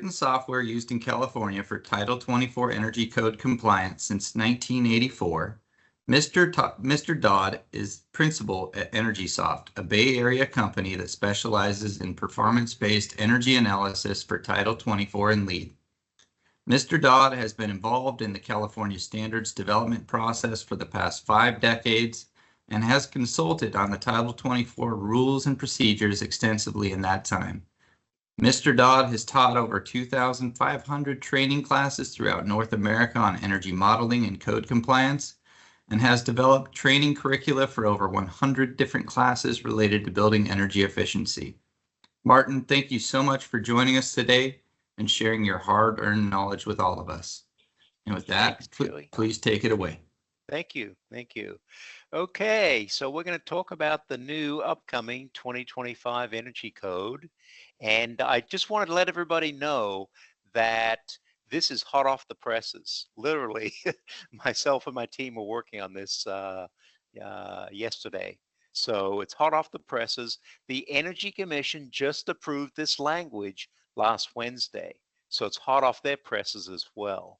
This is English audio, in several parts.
written software used in California for Title 24 Energy Code compliance since 1984, Mr. Dodd is principal at EnergySoft, a Bay Area company that specializes in performance-based energy analysis for Title 24 and LEED. Mr. Dodd has been involved in the California standards development process for the past 5 decades and has consulted on the Title 24 rules and procedures extensively in that time. Mr. Dodd has taught over 2,500 training classes throughout North America on energy modeling and code compliance, and has developed training curricula for over 100 different classes related to building energy efficiency. Martin, thank you so much for joining us today and sharing your hard-earned knowledge with all of us. And with that, please take it away. Thank you. Thank you. Okay, so we're going to talk about the new upcoming 2025 Energy Code. And I just wanted to let everybody know that this is hot off the presses. Literally, myself and my team were working on this yesterday. So it's hot off the presses. The Energy Commission just approved this language last Wednesday. So it's hot off their presses as well.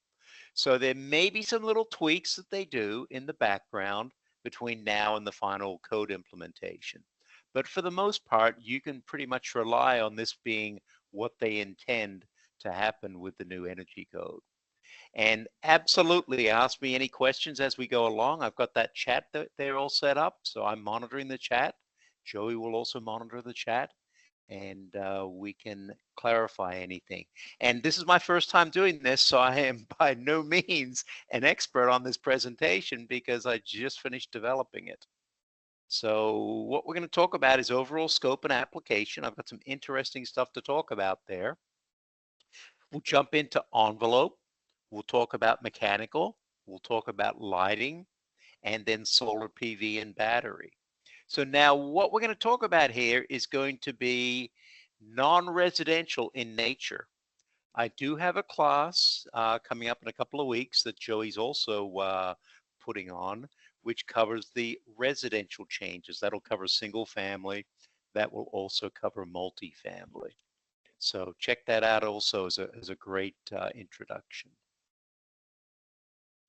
So there may be some little tweaks that they do in the background between now and the final code implementation. But for the most part, you can pretty much rely on this being what they intend to happen with the new energy code. And absolutely ask me any questions as we go along. I've got that chat that they're all set up, so I'm monitoring the chat. Joey will also monitor the chat, and we can clarify anything. And this is my first time doing this, so I am by no means an expert on this presentation because I just finished developing it. So what we're going to talk about is overall scope and application. I've got some interesting stuff to talk about there. We'll jump into envelope. We'll talk about mechanical. We'll talk about lighting, and then solar PV and battery. So now what we're going to talk about here is going to be non-residential in nature. I do have a class coming up in a couple of weeks that Joey's also putting on, which covers the residential changes. That'll cover single family. That will also cover multifamily. So check that out also as a great introduction.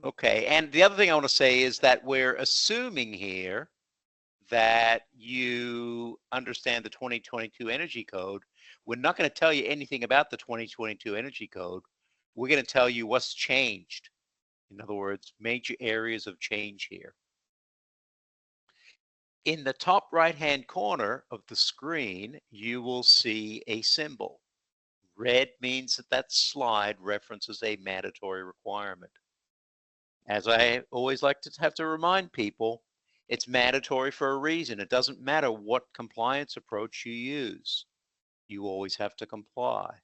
Okay, and the other thing I want to say is that we're assuming here that you understand the 2022 Energy Code. We're not going to tell you anything about the 2022 Energy Code. We're going to tell you what's changed. In other words, major areas of change here. In the top right-hand corner of the screen, you will see a symbol. Red means that that slide references a mandatory requirement. As I always like to have to remind people, it's mandatory for a reason. It doesn't matter what compliance approach you use. You always have to comply.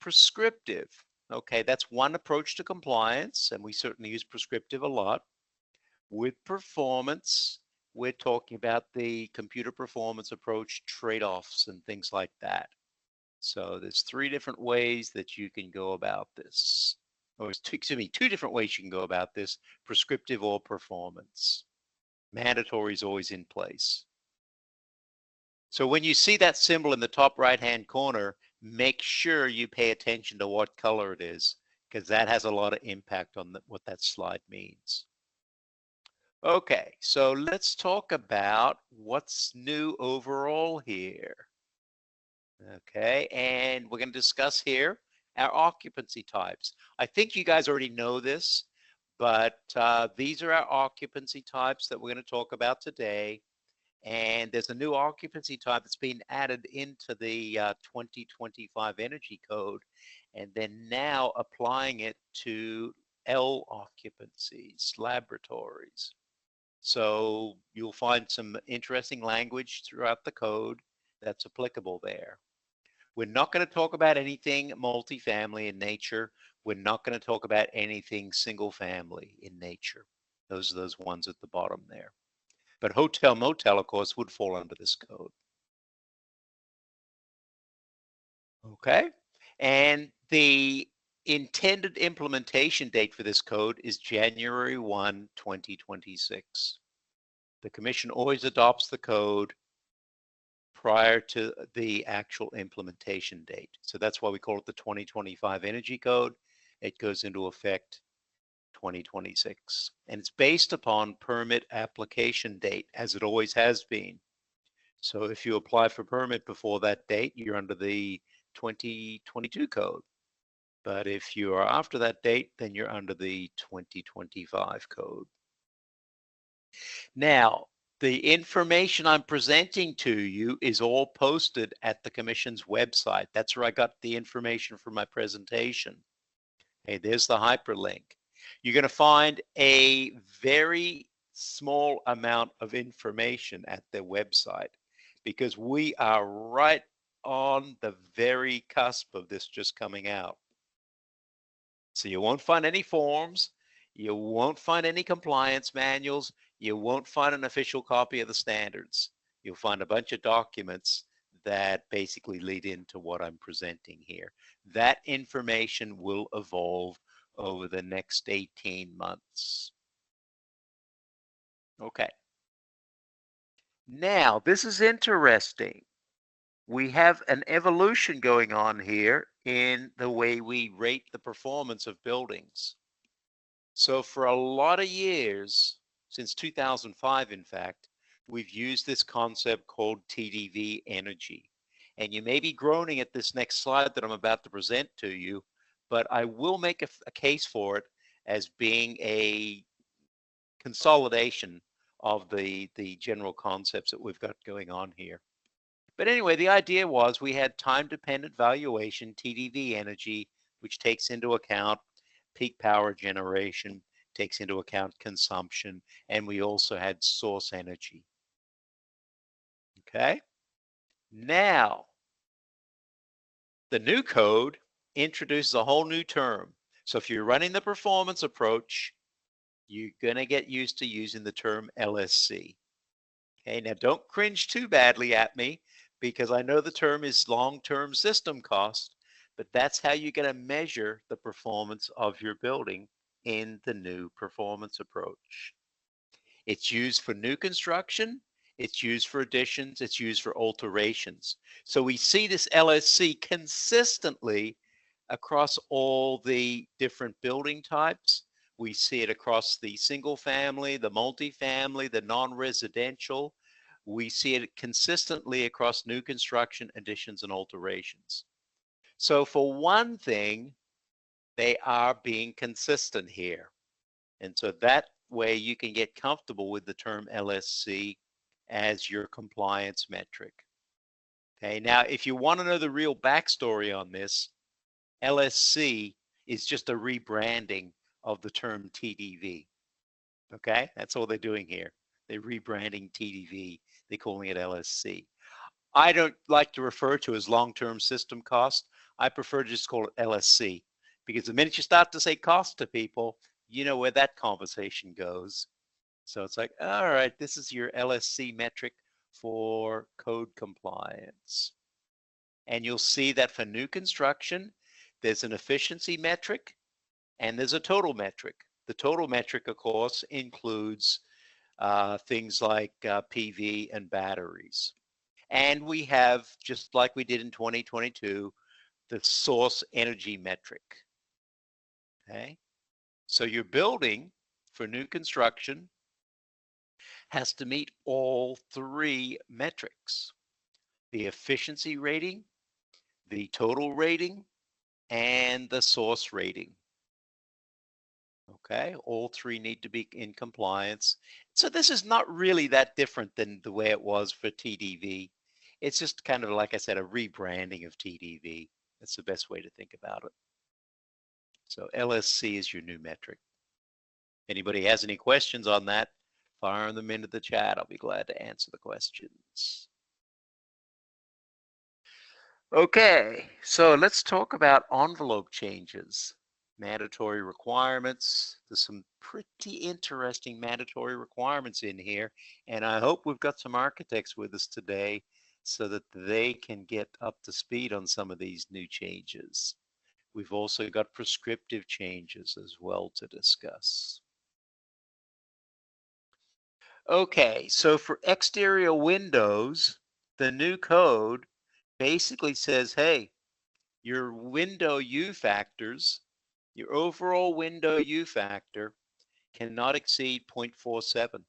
Prescriptive. Okay, that's one approach to compliance, and we certainly use prescriptive a lot. With performance, we're talking about the computer performance approach, trade-offs, and things like that. So there's 3 different ways that you can go about this. Or excuse me, 2 different ways you can go about this, prescriptive or performance. Mandatory is always in place. So when you see that symbol in the top right-hand corner, make sure you pay attention to what color it is, because that has a lot of impact on what that slide means. Okay, so let's talk about what's new overall here. Okay, and we're going to discuss here our occupancy types. I think you guys already know this, but these are our occupancy types that we're going to talk about today. And there's a new occupancy type that's been added into the 2025 Energy Code, and then now applying it to L occupancies, laboratories. So you'll find some interesting language throughout the code that's applicable there. We're not going to talk about anything multifamily in nature. We're not going to talk about anything single family in nature. Those are those ones at the bottom there. But hotel, motel, of course, would fall under this code. Okay, and the intended implementation date for this code is January 1, 2026. The Commission always adopts the code prior to the actual implementation date. So that's why we call it the 2025 Energy Code. It goes into effect 2026. And it's based upon permit application date, as it always has been. So if you apply for permit before that date, you're under the 2022 code. But if you are after that date, then you're under the 2025 code. Now, the information I'm presenting to you is all posted at the Commission's website. That's where I got the information for my presentation. Hey, there's the hyperlink. You're going to find a very small amount of information at their website because we are right on the very cusp of this just coming out. So you won't find any forms, you won't find any compliance manuals, you won't find an official copy of the standards. You'll find a bunch of documents that basically lead into what I'm presenting here. That information will evolve over the next 18 months. Okay. Now, this is interesting. We have an evolution going on here in the way we rate the performance of buildings. So for a lot of years, since 2005, in fact, we've used this concept called TDV energy. And you may be groaning at this next slide that I'm about to present to you, but I will make a case for it as being a consolidation of the general concepts that we've got going on here. But anyway, the idea was we had time-dependent valuation, TDV energy, which takes into account peak power generation, takes into account consumption, and we also had source energy. Okay? Now, the new code introduces a whole new term. So if you're running the performance approach, you're going to get used to using the term LSC. Okay, now don't cringe too badly at me, because I know the term is long-term system cost, but that's how you're going to measure the performance of your building in the new performance approach. It's used for new construction, it's used for additions, it's used for alterations. So we see this LSC consistently across all the different building types. We see it across the single family, the multifamily, the non-residential. We see it consistently across new construction, additions, and alterations. So for one thing, they are being consistent here. And so that way you can get comfortable with the term LSC as your compliance metric. Okay, now if you want to know the real backstory on this, LSC is just a rebranding of the term TDV. Okay, that's all they're doing here. They're rebranding TDV. They're calling it LSC. I don't like to refer to as long-term system cost. I prefer to just call it LSC, because the minute you start to say cost to people, you know where that conversation goes. So it's like, all right, this is your LSC metric for code compliance. And you'll see that for new construction, there's an efficiency metric and there's a total metric. The total metric, of course, includes things like PV and batteries. And we have, just like we did in 2022, the source energy metric. Okay, so your building for new construction has to meet all three metrics: the efficiency rating, the total rating, and the source rating. Okay, all three need to be in compliance. So this is not really that different than the way it was for TDV. It's just kind of, like I said, a rebranding of TDV. That's the best way to think about it. So LSC is your new metric. Anybody has any questions on that, fire them into the chat. I'll be glad to answer the questions. Okay, so let's talk about envelope changes. Mandatory requirements. There's some pretty interesting mandatory requirements in here, and I hope we've got some architects with us today so that they can get up to speed on some of these new changes. We've also got prescriptive changes as well to discuss. Okay, so for exterior windows, The new code basically says, hey, your window U factors, your overall window U factor cannot exceed 0.47.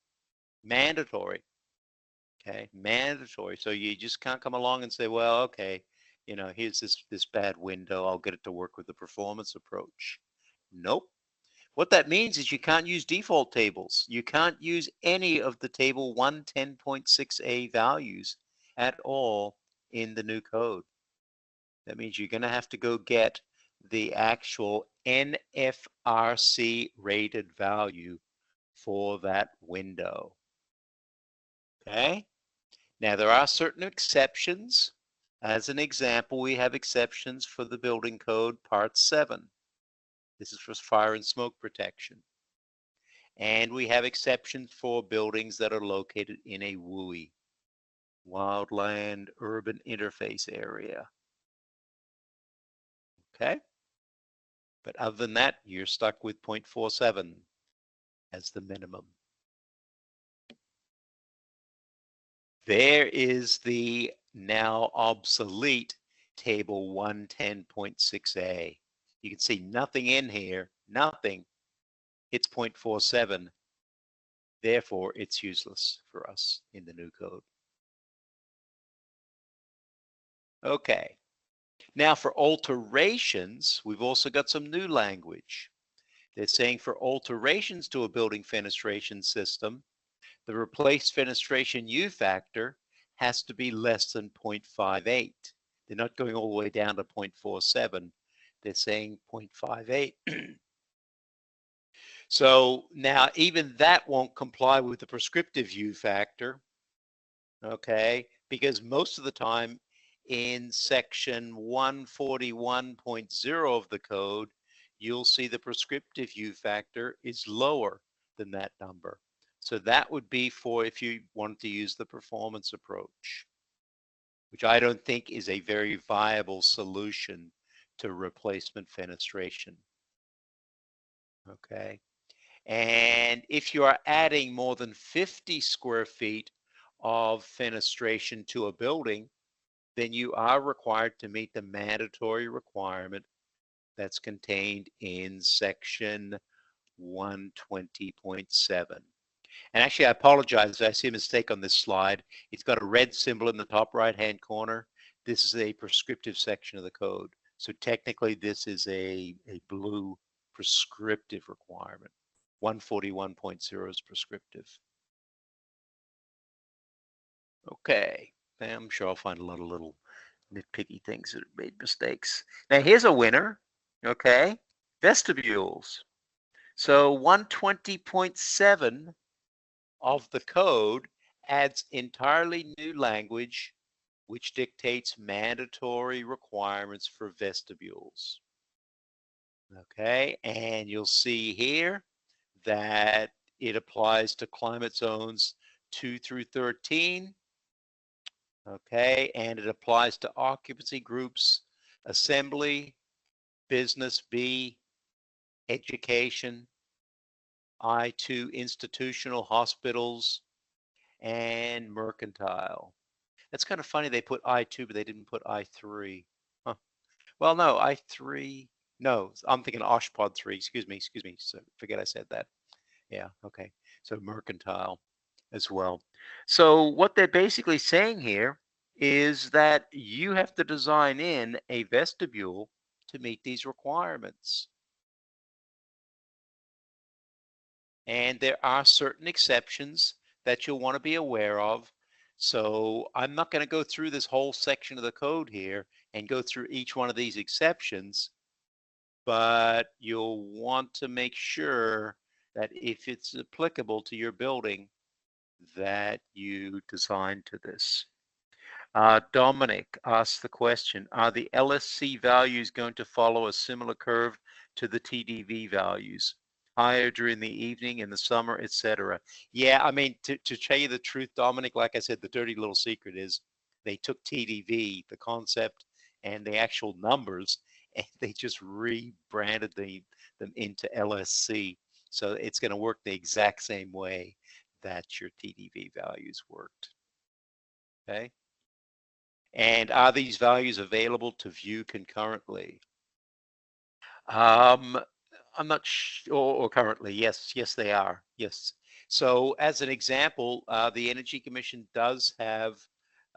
Mandatory. Okay, mandatory. So you just can't come along and say, well, okay, here's this bad window. I'll get it to work with the performance approach. Nope. What that means is you can't use default tables. You can't use any of the table 110.6a values at all in the new code. That means you're going to have to go get the actual NFRC rated value for that window. Okay? Now, there are certain exceptions. As an example, we have exceptions for the building code part 7. This is for fire and smoke protection. And we have exceptions for buildings that are located in a WUI, wildland urban interface area. Okay? But other than that, you're stuck with 0.47 as the minimum. There is the now obsolete table 110.6a. You can see nothing in here, nothing. It's 0.47. Therefore, it's useless for us in the new code. Okay. Now for alterations, we've also got some new language. They're saying for alterations to a building fenestration system, the replaced fenestration U factor has to be less than 0.58. They're not going all the way down to 0.47. They're saying 0.58. So now even that won't comply with the prescriptive U factor, okay? Because most of the time in section 141.0 of the code, you'll see the prescriptive U factor is lower than that number. So that would be for if you wanted to use the performance approach, which I don't think is a very viable solution to replacement fenestration. Okay. And if you are adding more than 50 square feet of fenestration to a building, then you are required to meet the mandatory requirement that's contained in section 120.7. And actually, I apologize. I see a mistake on this slide. It's got a red symbol in the top right-hand corner. This is a prescriptive section of the code. So technically, this is a blue prescriptive requirement. 141.0 is prescriptive. Okay, I'm sure I'll find a lot of little nitpicky things that have made mistakes. Now here's a winner, okay? Vestibules. So 120.7 of the code adds entirely new language which dictates mandatory requirements for vestibules. Okay, and you'll see here that it applies to climate zones 2 through 13. Okay, and it applies to occupancy groups, assembly, business B, education, I2 institutional hospitals, and mercantile. That's kind of funny. They put I2, but they didn't put I3. Huh. Well, no, I3. No, I'm thinking OSHPOD 3. Excuse me. So forget I said that. Yeah, okay. So mercantile as well. So what they're basically saying here is that you have to design in a vestibule to meet these requirements. And there are certain exceptions that you'll want to be aware of. So I'm not going to go through this whole section of the code here and go through each one of these exceptions, but you'll want to make sure that if it's applicable to your building, that you design to this. Dominic asked the question, are the LSC values going to follow a similar curve to the TDV values? Higher during the evening, in the summer, etc. Yeah, I mean, to tell you the truth, Dominic, like I said, the dirty little secret is they took TDV, the concept, and the actual numbers, and they just rebranded them into LSC. So it's going to work the exact same way that your TDV values worked. Okay. And are these values available to view concurrently? I'm not sure, or currently, yes, they are, yes. So as an example, the Energy Commission does have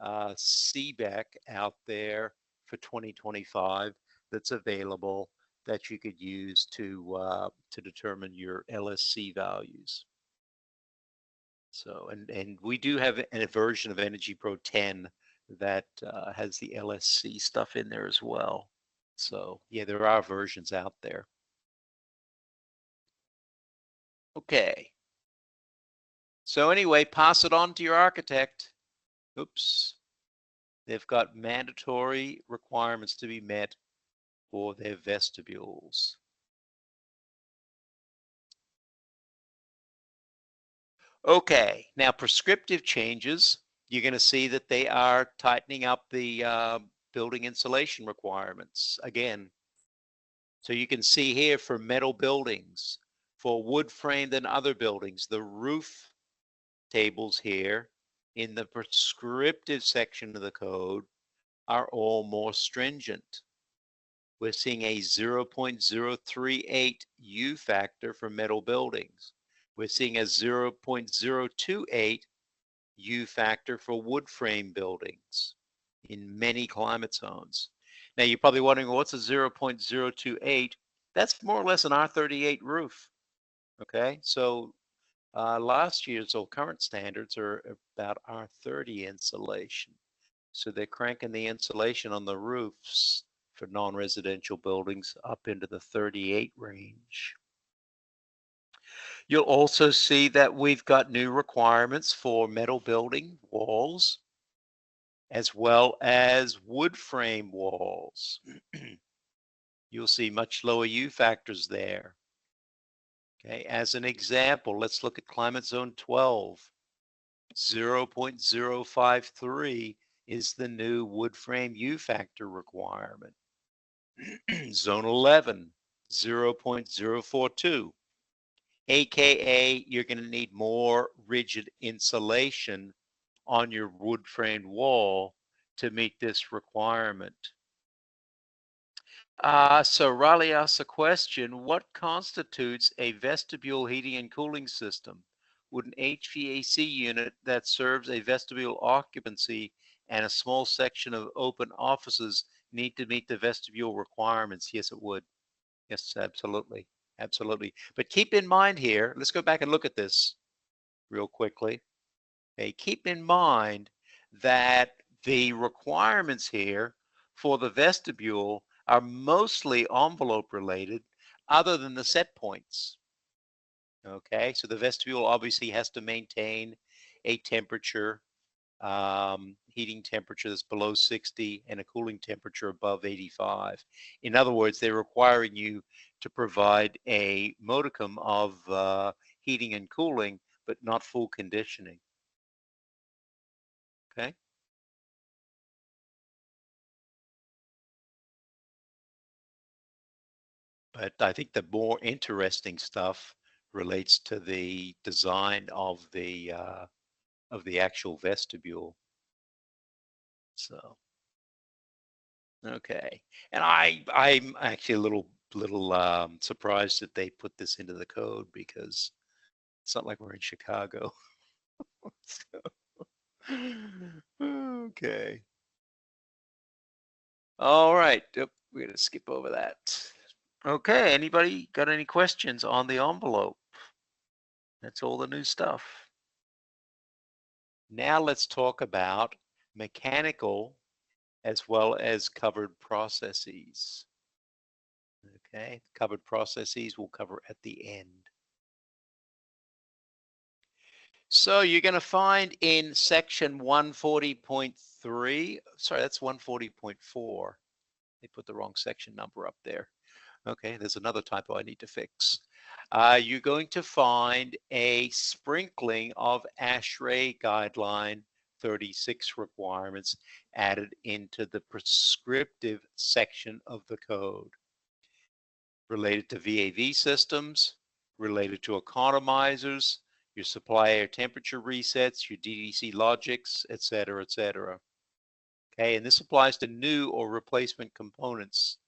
CBEC out there for 2025 that's available that you could use to determine your LSC values. So, and we do have a version of Energy Pro 10 that has the LSC stuff in there as well. So yeah, there are versions out there. Okay. So anyway, pass it on to your architect. Oops. They've got mandatory requirements to be met for their vestibules. Okay, now prescriptive changes, you're going to see that they are tightening up the building insulation requirements again. So you can see here for metal buildings, for wood framed and other buildings, the roof tables here in the prescriptive section of the code are all more stringent. We're seeing a 0.038 U factor for metal buildings. We're seeing a 0.028 U factor for wood frame buildings in many climate zones. Now you're probably wondering, well, what's a 0.028? That's more or less an R38 roof. Okay, so last year's or current standards are about R30 insulation. So they're cranking the insulation on the roofs for non-residential buildings up into the 38 range. You'll also see that we've got new requirements for metal building walls as well as wood frame walls. You'll see much lower U factors there. Okay, as an example, let's look at climate zone 12. 0.053 is the new wood frame U factor requirement. Zone 11, 0.042, aka you're going to need more rigid insulation on your wood framed wall to meet this requirement. So Raleigh asks a question, what constitutes a vestibule heating and cooling system? Would an HVAC unit that serves a vestibule occupancy and a small section of open offices need to meet the vestibule requirements? Yes, it would. Yes, absolutely. Absolutely. But keep in mind here, let's go back and look at this real quickly. Okay, keep in mind that the requirements here for the vestibule are mostly envelope related other than the set points. Okay, so the vestibule obviously has to maintain a temperature, heating temperature that's below 60 and a cooling temperature above 85. In other words, they're requiring you to provide a modicum of heating and cooling, but not full conditioning. Okay. But I think the more interesting stuff relates to the design of the actual vestibule. So, okay, and I'm actually a little surprised that they put this into the code because it's not like we're in Chicago. Okay. All right. Yep, we're gonna skip over that. Okay. Anybody got any questions on the envelope? That's all the new stuff. Now let's talk about mechanical as well as covered processes. Okay, covered processes we'll cover at the end. So you're going to find in section 140.3, sorry, that's 140.4. They put the wrong section number up there. Okay, there's another typo I need to fix. You're going to find a sprinkling of ASHRAE guideline 36 requirements added into the prescriptive section of the code related to VAV systems, related to economizers, your supply air temperature resets, your DDC logics, et cetera, et cetera. Okay, and this applies to new or replacement components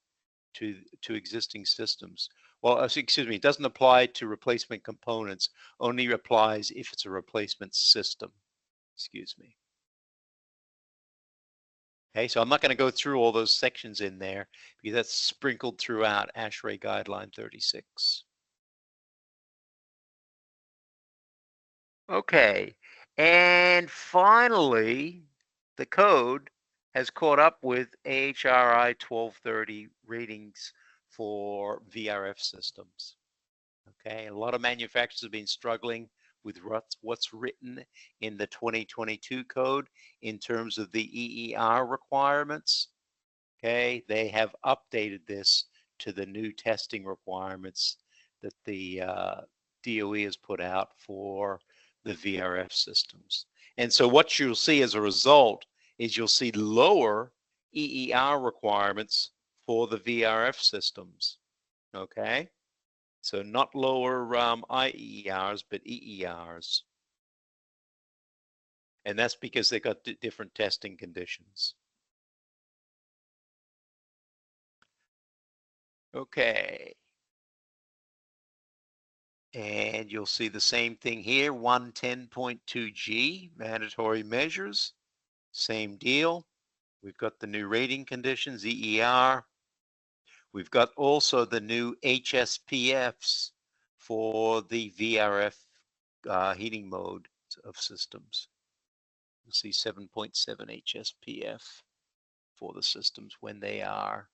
to existing systems. Well, excuse me, it doesn't apply to replacement components, only applies if it's a replacement system. Excuse me. Okay, so I'm not going to go through all those sections in there because that's sprinkled throughout ASHRAE Guideline 36. Okay, and finally, the code has caught up with AHRI 1230 ratings for VRF systems. Okay, a lot of manufacturers have been struggling with what's written in the 2022 code in terms of the EER requirements. Okay, they have updated this to the new testing requirements that the DOE has put out for the VRF systems. And so what you'll see as a result is you'll see lower EER requirements for the VRF systems. Okay, so not lower IEERs, but EERs. And that's because they got different testing conditions. Okay. And you'll see the same thing here, 110.2G, mandatory measures, same deal. We've got the new rating conditions, EER. We've got also the new HSPFs for the VRF heating mode of systems. You'll see 7.7 HSPF for the systems when they are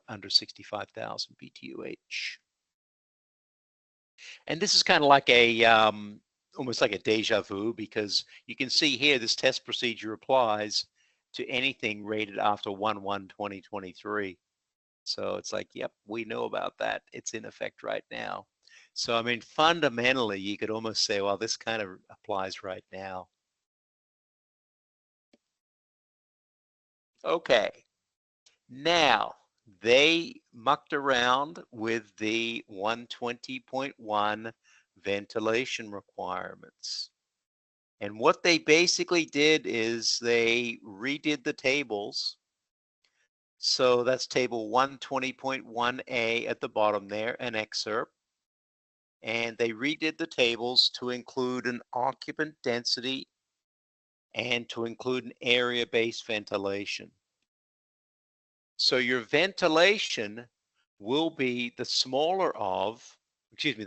under 65,000 BTUH. And this is kind of like a almost like a deja vu, because you can see here this test procedure applies to anything rated after 1/1/2023. So it's like, yep, we know about that. It's in effect right now. So I mean, fundamentally, you could almost say, well, this kind of applies right now. Okay. Now, they mucked around with the 120.1 ventilation requirements. And what they basically did is they redid the tables. So that's table 120.1A at the bottom there, an excerpt. And they redid the tables to include an occupant density and to include an area-based ventilation. So your ventilation will be the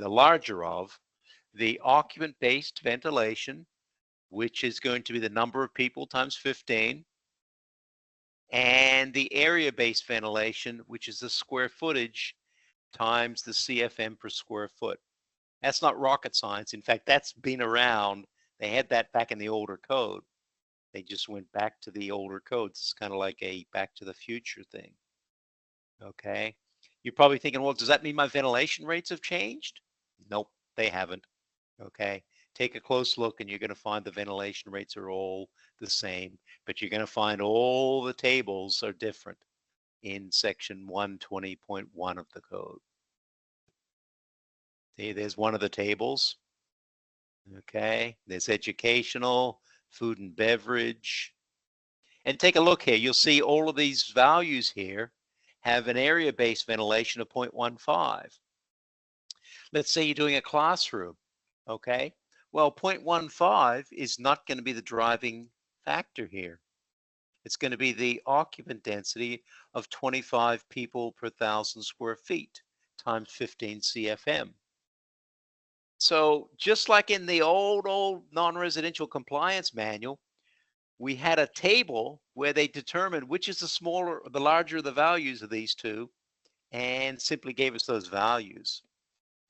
larger of the occupant-based ventilation, which is going to be the number of people times 15, and the area-based ventilation, which is the square footage times the CFM per square foot. That's not rocket science. In fact, that's been around. They had that back in the older code. They just went back to the older codes. It's kind of like a Back to the Future thing. Okay. You're probably thinking, well, does that mean my ventilation rates have changed? Nope, they haven't. Okay. Take a close look and you're going to find the ventilation rates are all the same, but you're going to find all the tables are different in section 120.1 of the code. See, there's one of the tables. Okay. There's educational, food and beverage. And take a look here. You'll see all of these values here have an area-based ventilation of 0.15. Let's say you're doing a classroom, okay? Well, 0.15 is not going to be the driving factor here. It's going to be the occupant density of 25 people per 1,000 square feet times 15 CFM. So just like in the old non-residential compliance manual, we had a table where they determined which is the larger the values of these two, and simply gave us those values.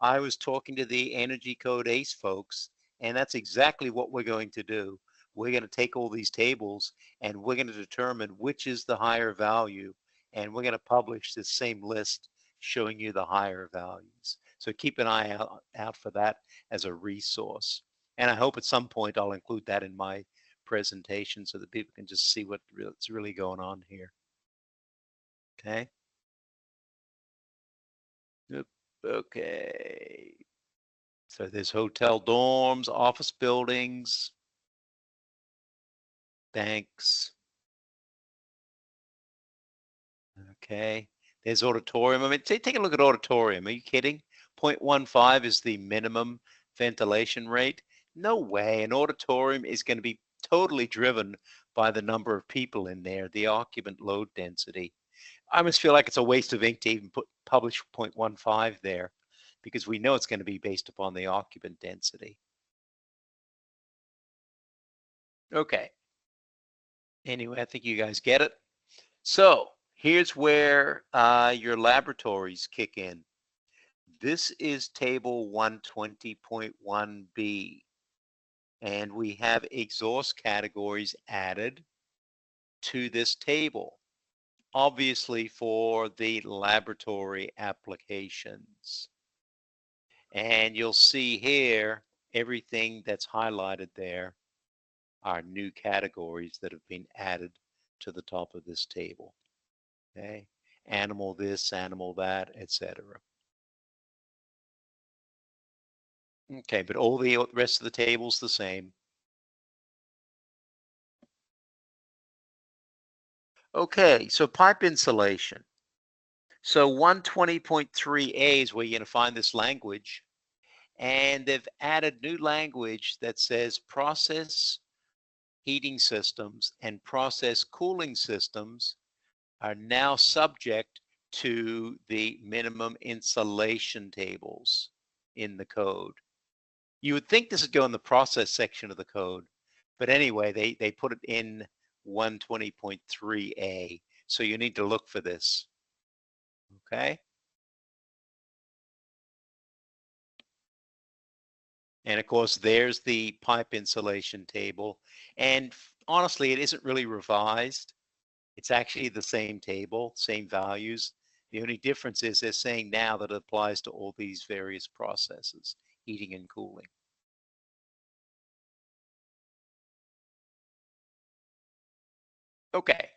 I was talking to the Energy Code ACE folks, and that's exactly what we're going to do. We're going to take all these tables and we're going to determine which is the higher value, and we're going to publish this same list showing you the higher values. So keep an eye out for that as a resource. And I hope at some point I'll include that in my presentation so that people can just see what's really going on here. Okay. Okay. So there's hotel dorms, office buildings. Banks. Okay. There's auditorium. I mean, take a look at auditorium. Are you kidding? 0.15 is the minimum ventilation rate. No way. An auditorium is going to be totally driven by the number of people in there, the occupant load density. I almost feel like it's a waste of ink to even publish 0.15 there, because we know it's going to be based upon the occupant density. Okay. Anyway, I think you guys get it. So here's where your laboratories kick in. This is table 120.1b, and we have exhaust categories added to this table, obviously for the laboratory applications. And you'll see here, everything that's highlighted there are new categories that have been added to the top of this table. Okay, animal this, animal that, etc. Okay, but all the rest of the table's the same. Okay, so pipe insulation. So 120.3a is where you're going to find this language. And they've added new language that says process heating systems and process cooling systems are now subject to the minimum insulation tables in the code. You would think this would go in the process section of the code, but anyway, they put it in 120.3a. So you need to look for this. Okay. And of course, there's the pipe insulation table. And honestly, it isn't really revised. It's actually the same table, same values. The only difference is they're saying now that it applies to all these various processes, heating and cooling. Okay.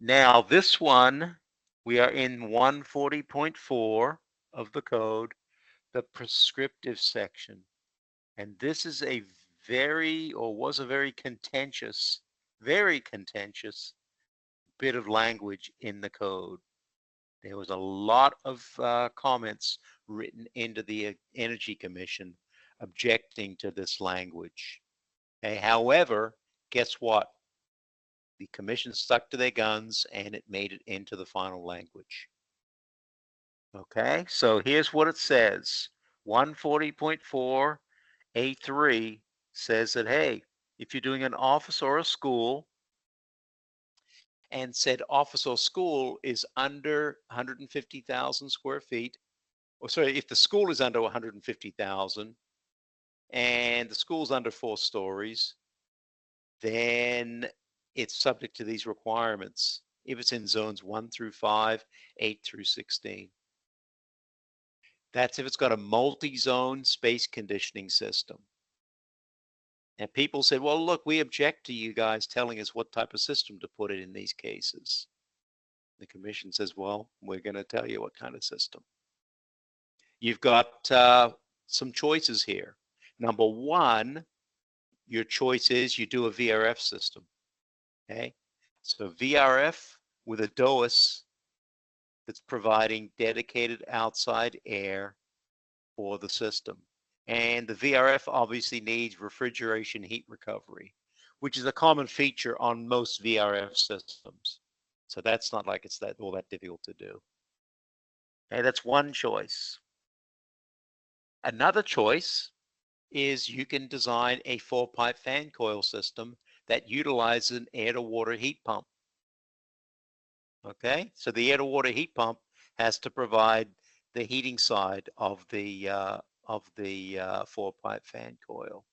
Now this one, we are in 140.4 of the code, the prescriptive section. And this is a was a very contentious bit of language in the code. There was a lot of comments written into the Energy Commission objecting to this language. Okay, however, guess what? The commission stuck to their guns and it made it into the final language. Okay, so here's what it says. 140.4A3 says that, hey, if you're doing an office or a school, and said office or school is under 150,000 square feet, or sorry, if the school is under 150,000 and the school's under 4 stories, then it's subject to these requirements if it's in zones 1 through 5, 8 through 16. That's if it's got a multi-zone space conditioning system. And people said, well, look, we object to you guys telling us what type of system to put it in these cases. The commission says, well, we're going to tell you what kind of system. You've got some choices here. Number one, your choice is you do a VRF system. Okay, so VRF with a DOAS that's providing dedicated outside air for the system. And the VRF obviously needs refrigeration heat recovery, which is a common feature on most VRF systems. So that's not like it's all that difficult to do. Okay, that's one choice. Another choice is you can design a 4-pipe fan coil system that utilizes an air-to-water heat pump. Okay, so the air-to-water heat pump has to provide the heating side of the 4-pipe fan coil.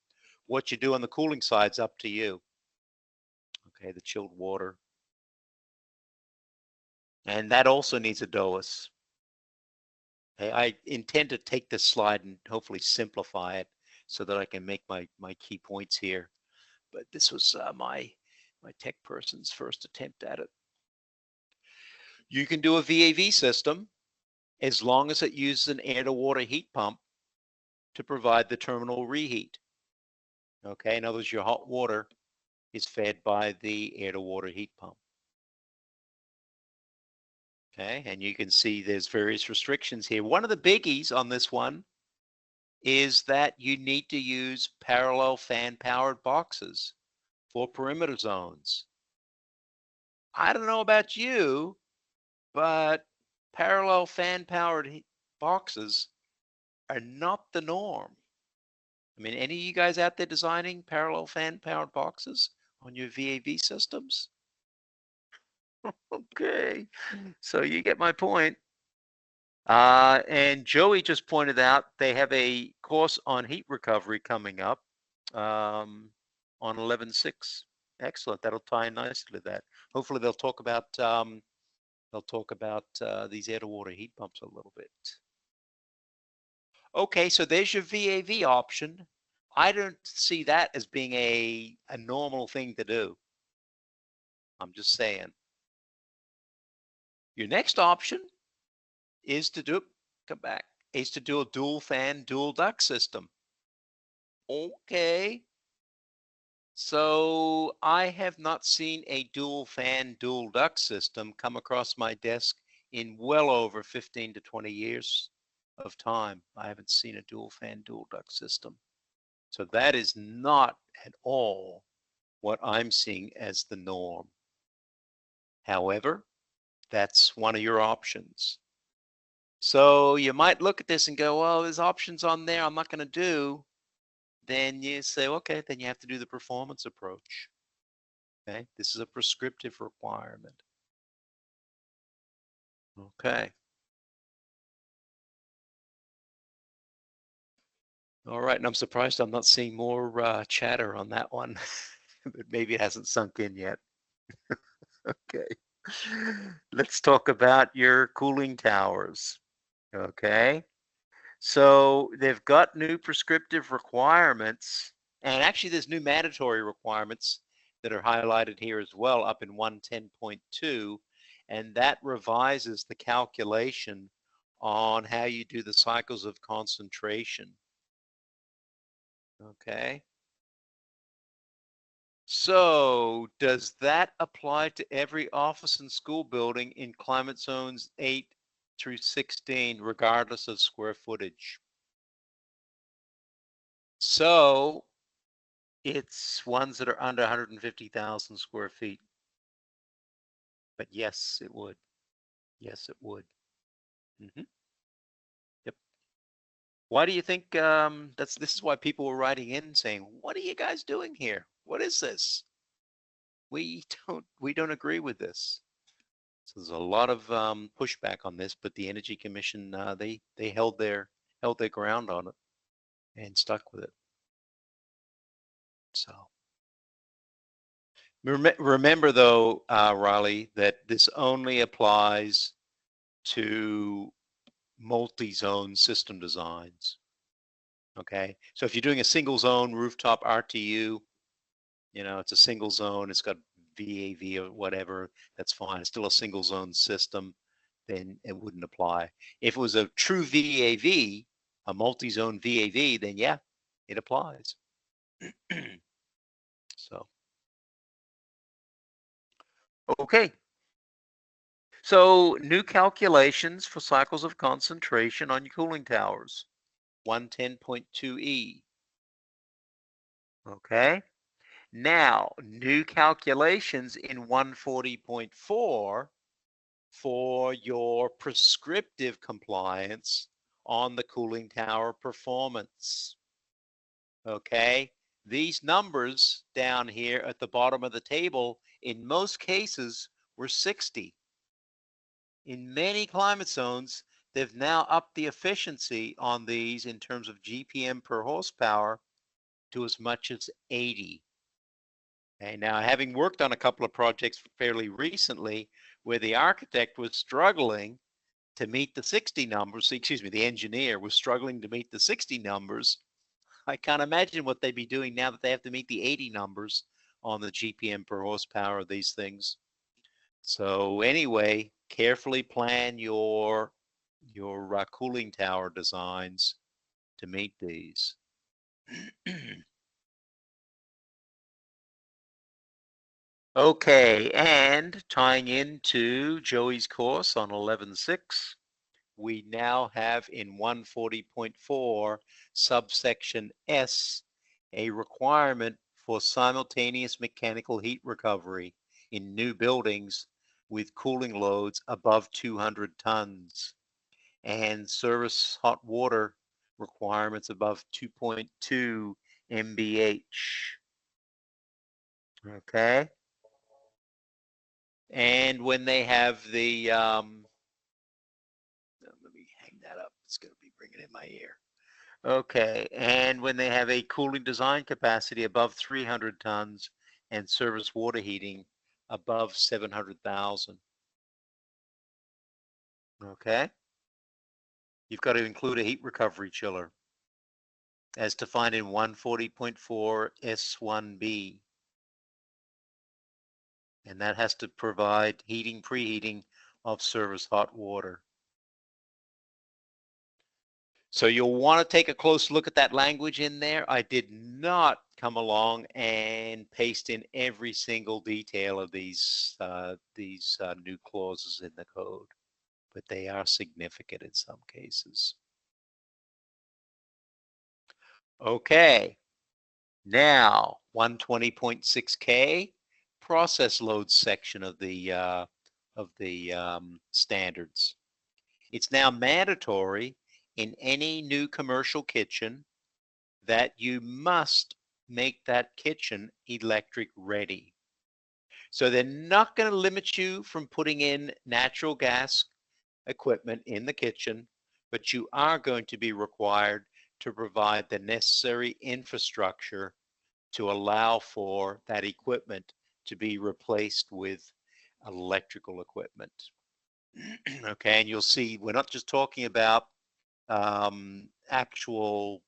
What you do on the cooling side is up to you. Okay, the chilled water. And that also needs a DOAS. Okay, I intend to take this slide and hopefully simplify it so that I can make my key points here. But this was my tech person's first attempt at it. You can do a VAV system as long as it uses an air-to-water heat pump to provide the terminal reheat. Okay, in other words, your hot water is fed by the air-to-water heat pump. Okay, and you can see there's various restrictions here. One of the biggies on this one is that you need to use parallel fan-powered boxes for perimeter zones. I don't know about you, but parallel fan-powered boxes are not the norm. I mean, any of you guys out there designing parallel fan-powered boxes on your VAV systems? Okay, so you get my point. And Joey just pointed out they have a course on heat recovery coming up on 11/6. Excellent. That'll tie in nicely to that. Hopefully they'll talk about these air-to-water heat pumps a little bit. Okay, so there's your VAV option. I don't see that as being a normal thing to do. I'm just saying. Your next option is to do, come back, is to do a dual fan, dual duct system. Okay. So I have not seen a dual fan, dual duct system come across my desk in well over 15 to 20 years of time. I haven't seen a dual fan, dual duct system. So that is not at all what I'm seeing as the norm. However, that's one of your options. So you might look at this and go, well, there's options on there I'm not going to do. Then you say, okay, then you have to do the performance approach. Okay, this is a prescriptive requirement. Okay. All right, and I'm surprised I'm not seeing more chatter on that one, but maybe it hasn't sunk in yet. Okay. Let's talk about your cooling towers. Okay. So they've got new prescriptive requirements, and actually there's new mandatory requirements that are highlighted here as well up in 110.2, and that revises the calculation on how you do the cycles of concentration. Okay. So does that apply to every office and school building in climate zones 8 through 16, regardless of square footage? So it's ones that are under 150,000 square feet. But yes, it would. Yes, it would. Yep. Why do you think this is why people were writing in saying, what are you guys doing here? What is this? We don't agree with this. So there's a lot of pushback on this, but the Energy Commission they held their ground on it and stuck with it. So remember though, Riley, that this only applies to multi-zone system designs. Okay, so if you're doing a single zone rooftop RTU, you know, it's a single zone, it's got VAV or whatever, that's fine. It's still a single zone system, then it wouldn't apply. If it was a true VAV, a multi-zone VAV, then yeah, it applies. So, okay. So new calculations for cycles of concentration on your cooling towers, 110.2E. Okay. Now, new calculations in 140.4 for your prescriptive compliance on the cooling tower performance. Okay, these numbers down here at the bottom of the table, in most cases, were 60. In many climate zones, they've now upped the efficiency on these in terms of GPM per horsepower to as much as 80. Okay, now having worked on a couple of projects fairly recently where the architect was struggling to meet the 60 numbers, excuse me, the engineer was struggling to meet the 60 numbers, I can't imagine what they'd be doing now that they have to meet the 80 numbers on the GPM per horsepower of these things. So anyway, carefully plan your cooling tower designs to meet these. Okay, and tying into Joey's course on 11.6, we now have in 140.4 subsection S a requirement for simultaneous mechanical heat recovery in new buildings with cooling loads above 200 tons and service hot water requirements above 2.2 MBH. Okay. And when they have the, let me hang that up. It's going to be ringing in my ear. Okay. And when they have a cooling design capacity above 300 tons and service water heating above 700,000. Okay. You've got to include a heat recovery chiller as defined in 140.4 S1B. And that has to provide heating, preheating of service hot water. So you'll want to take a close look at that language in there. I did not come along and paste in every single detail of these new clauses in the code, but they are significant in some cases. Okay, now 120.6K process loads section of the standards. It's now mandatory in any new commercial kitchen that you must make that kitchen electric ready. So they're not going to limit you from putting in natural gas equipment in the kitchen, but you are going to be required to provide the necessary infrastructure to allow for that equipment to be replaced with electrical equipment. Okay, and you'll see we're not just talking about actual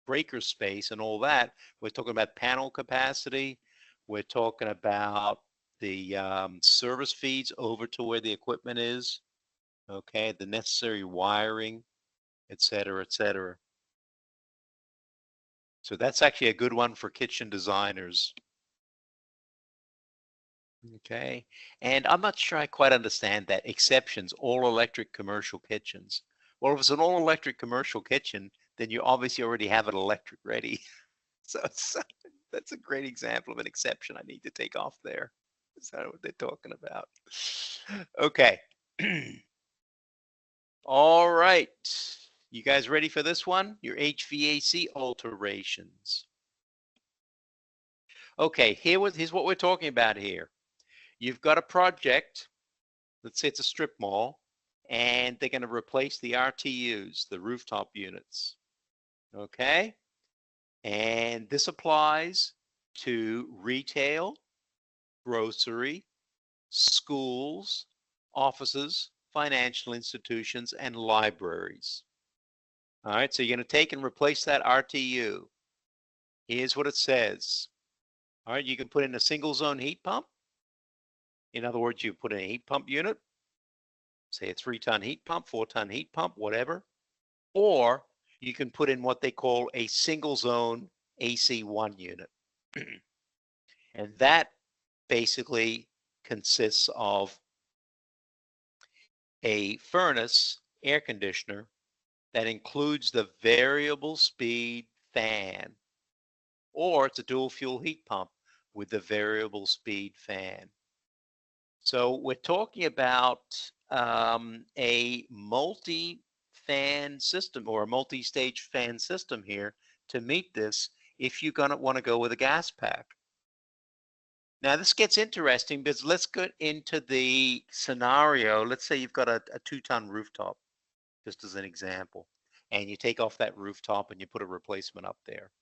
breaker space and all that. We're talking about panel capacity. We're talking about the service feeds over to where the equipment is. Okay, the necessary wiring, et cetera, et cetera. So that's actually a good one for kitchen designers. Okay, and I'm not sure I quite understand that. Exceptions, all electric commercial kitchens. Well, if it's an all electric commercial kitchen, then you obviously already have it electric ready. So that's a great example of an exception I need to take off there. Is that what they're talking about? Okay. All right. You guys ready for this one? Your HVAC alterations. Okay, here's what we're talking about here. You've got a project, let's say it's a strip mall, and they're going to replace the RTUs, the rooftop units. Okay? And this applies to retail, grocery, schools, offices, financial institutions, and libraries. All right, so you're going to take and replace that RTU. Here's what it says. All right, you can put in a single zone heat pump. In other words, you put in a heat pump unit, say a 3-ton heat pump, 4-ton heat pump, whatever. Or you can put in what they call a single zone AC1 unit. And that basically consists of a furnace air conditioner that includes the variable speed fan, or it's a dual fuel heat pump with the variable speed fan. So we're talking about a multi-fan system or a multi-stage fan system here to meet this if you're going to want to go with a gas pack. Now this gets interesting because let's get into the scenario. Let's say you've got a 2-ton rooftop, just as an example, and you take off that rooftop and you put a replacement up there.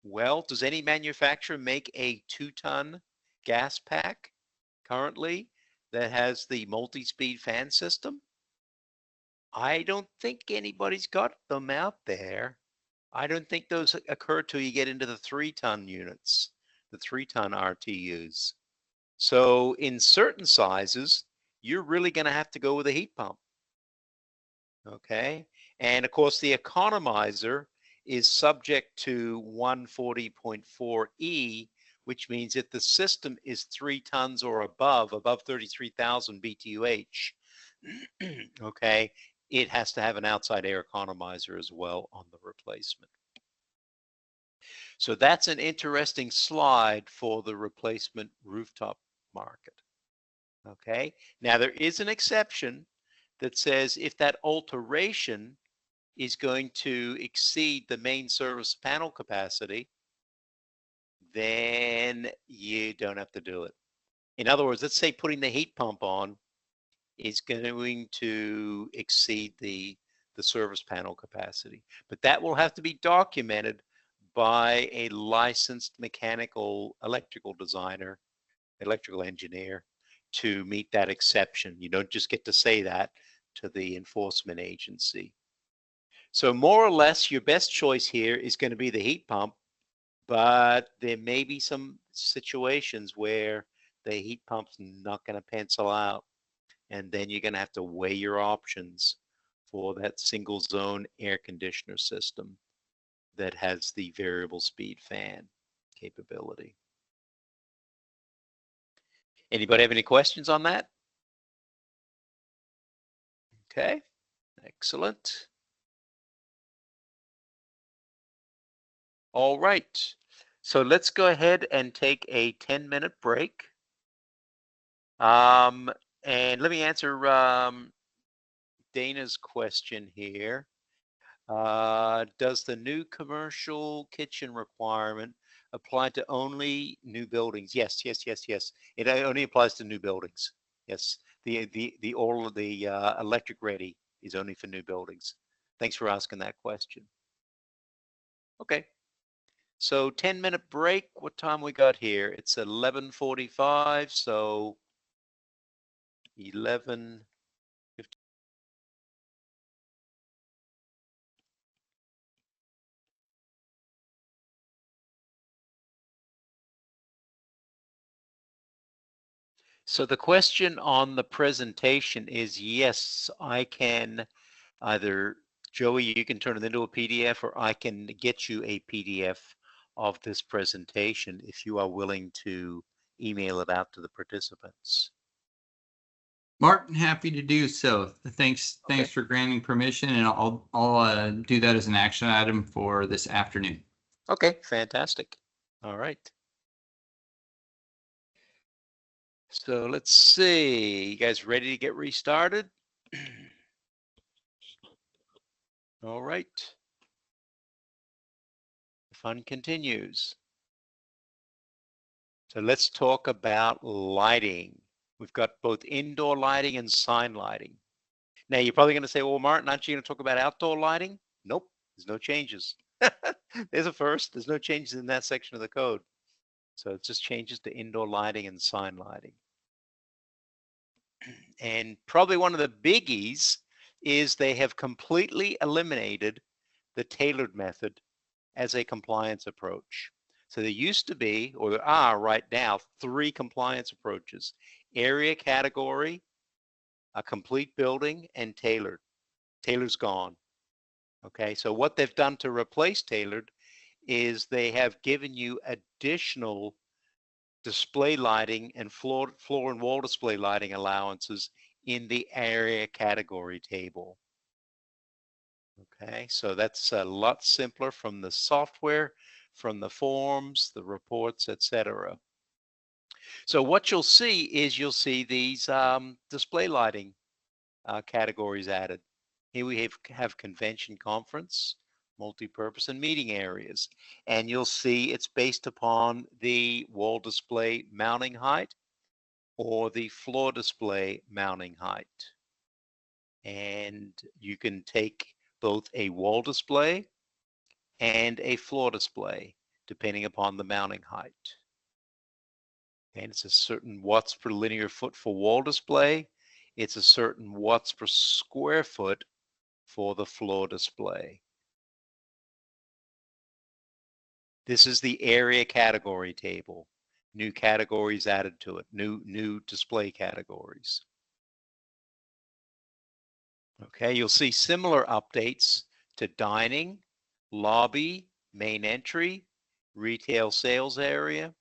Well, does any manufacturer make a 2-ton gas pack currently that has the multi-speed fan system? I don't think anybody's got them out there. I don't think those occur till you get into the 3-ton units, the 3-ton RTUs. So in certain sizes, you're really going to have to go with a heat pump. Okay. And of course, the economizer is subject to 140.4E, which means if the system is 3 tons or above 33,000 BTUH, okay, it has to have an outside air economizer as well on the replacement. So that's an interesting slide for the replacement rooftop market. Okay, now there is an exception that says if that alteration is going to exceed the main service panel capacity, then you don't have to do it. In other words, let's say putting the heat pump on is going to exceed the service panel capacity, but that will have to be documented by a licensed mechanical electrical designer, electrical engineer, to meet that exception. You don't just get to say that to the enforcement agency. So more or less, your best choice here is going to be the heat pump, but there may be some situations where the heat pump's not going to pencil out, and then you're going to have to weigh your options for that single zone air conditioner system that has the variable speed fan capability. Anybody have any questions on that? Okay, excellent. All right, so let's go ahead and take a 10-minute break. And let me answer Dana's question here. Does the new commercial kitchen requirement apply to only new buildings? Yes, yes, yes, yes. It only applies to new buildings. Yes, the all of the electric ready is only for new buildings. Thanks for asking that question. Okay, so 10-minute break. What time we got here? It's 11:45, so 11:50. So the question on the presentation is, yes, I can either, Joey, you can turn it into a PDF, or I can get you a PDF of this presentation if you are willing to email it out to the participants. Martin, happy to do so. Thanks for granting permission, and I'll do that as an action item for this afternoon. Okay, fantastic. All right. So let's see, you guys ready to get restarted? All right. The fun continues. So let's talk about lighting. We've got both indoor lighting and sign lighting. Now you're probably going to say, well, Martin, aren't you going to talk about outdoor lighting? Nope, there's no changes. There's a first. There's no changes in that section of the code. So it just changes to indoor lighting and sign lighting. And probably one of the biggies is they have completely eliminated the tailored method as a compliance approach. So there used to be, or there are right now, 3 compliance approaches: area category, a complete building, and tailored. Tailored's gone. Okay, so what they've done to replace tailored is they have given you additional display lighting and floor and wall display lighting allowances in the area category table. Okay, so that's a lot simpler from the software, from the forms, the reports, etc. So what you'll see is these display lighting categories added. Here we have convention, conference, multi-purpose, and meeting areas. And you'll see it's based upon the wall display mounting height or the floor display mounting height. And you can take both a wall display and a floor display depending upon the mounting height. And it's a certain watts per linear foot for wall display. It's a certain watts per square foot for the floor display. This is the area category table. New categories added to it, new display categories. Okay, you'll see similar updates to dining, lobby, main entry, retail sales area,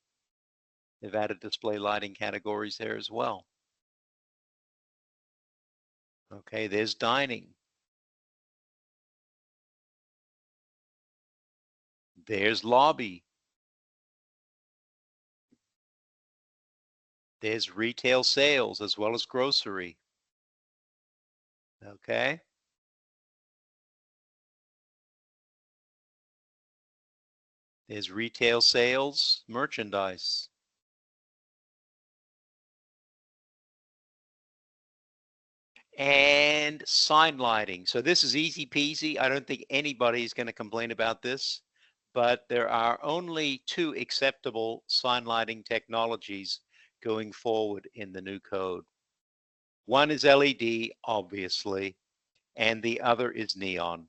They've added display lighting categories there as well. Okay, there's dining. There's lobby. There's retail sales as well as grocery. Okay. There's retail sales, merchandise. And sign lighting. So this is easy peasy. I don't think anybody's going to complain about this, but there are only 2 acceptable sign lighting technologies going forward in the new code. One is LED, obviously, and the other is neon.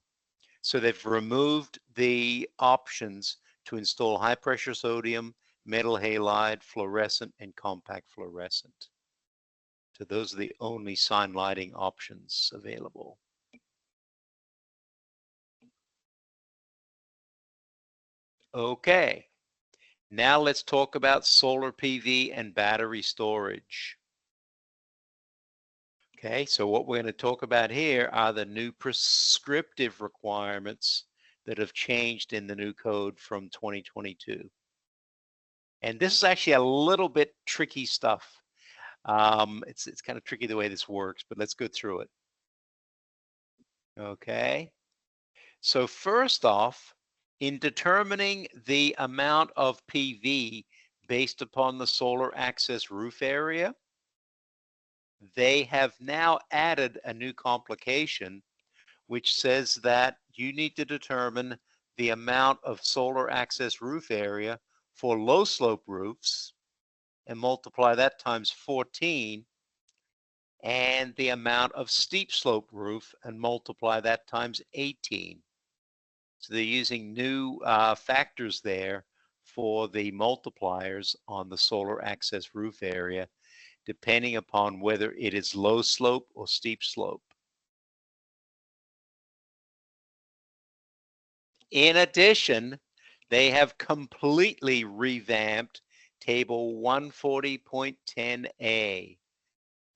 So they've removed the options to install high pressure sodium, metal halide, fluorescent, and compact fluorescent. So those are the only sign lighting options available. Okay, now let's talk about solar PV and battery storage. Okay, so what we're going to talk about here are the new prescriptive requirements that have changed in the new code from 2022. And this is actually a little bit tricky stuff. It's kind of tricky the way this works, but let's go through it. Okay. So first off, in determining the amount of PV based upon the solar access roof area, they have now added a new complication, which says that you need to determine the amount of solar access roof area for low slope roofs and multiply that times 14, and the amount of steep slope roof and multiply that times 18. So they're using new factors there for the multipliers on the solar access roof area, depending upon whether it is low slope or steep slope. In addition, they have completely revamped table 140.10a.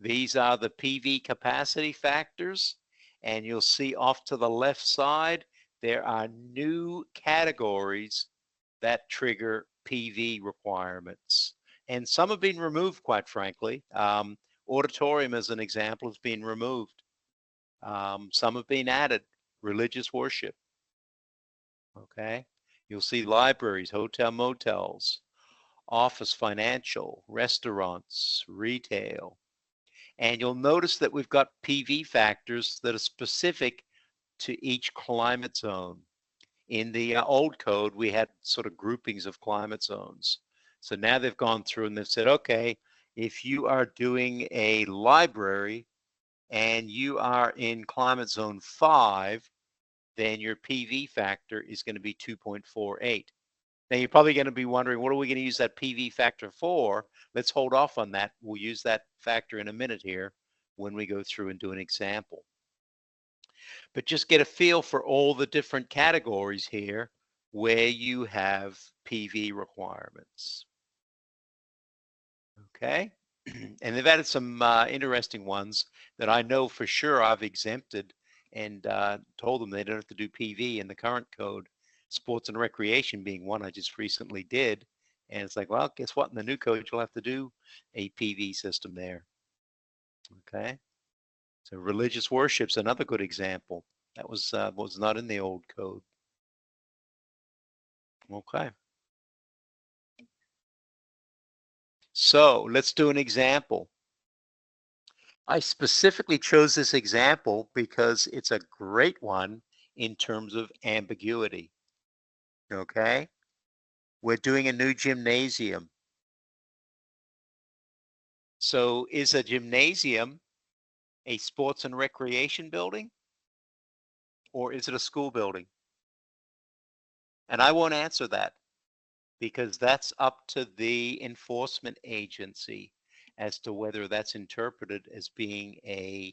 These are the PV capacity factors, and you'll see off to the left side, there are new categories that trigger PV requirements. And some have been removed, quite frankly. Auditorium, as an example, has been removed. Some have been added, religious worship. Okay, you'll see libraries, hotel, motels, office, financial, restaurants, retail. And you'll notice that we've got PV factors that are specific to each climate zone. In the old code, we had sort of groupings of climate zones. So now they've gone through and they've said, okay, if you are doing a library and you are in climate zone 5, then your PV factor is going to be 2.48. Now you're probably going to be wondering, what are we going to use that PV factor for? Let's hold off on that. We'll use that factor in a minute here when we go through and do an example. But just get a feel for all the different categories here where you have PV requirements. Okay, and they've added some interesting ones that I know for sure I've exempted and told them they don't have to do PV in the current code. Sports and recreation being one I just recently did. And it's like, well, guess what? In the new code, you'll have to do a PV system there. Okay. So religious worship's another good example. That was not in the old code. Okay. So let's do an example. I specifically chose this example because it's a great one in terms of ambiguity. Okay. We're doing a new gymnasium. So is a gymnasium a sports and recreation building, or is it a school building? And I won't answer that because that's up to the enforcement agency as to whether that's interpreted as being a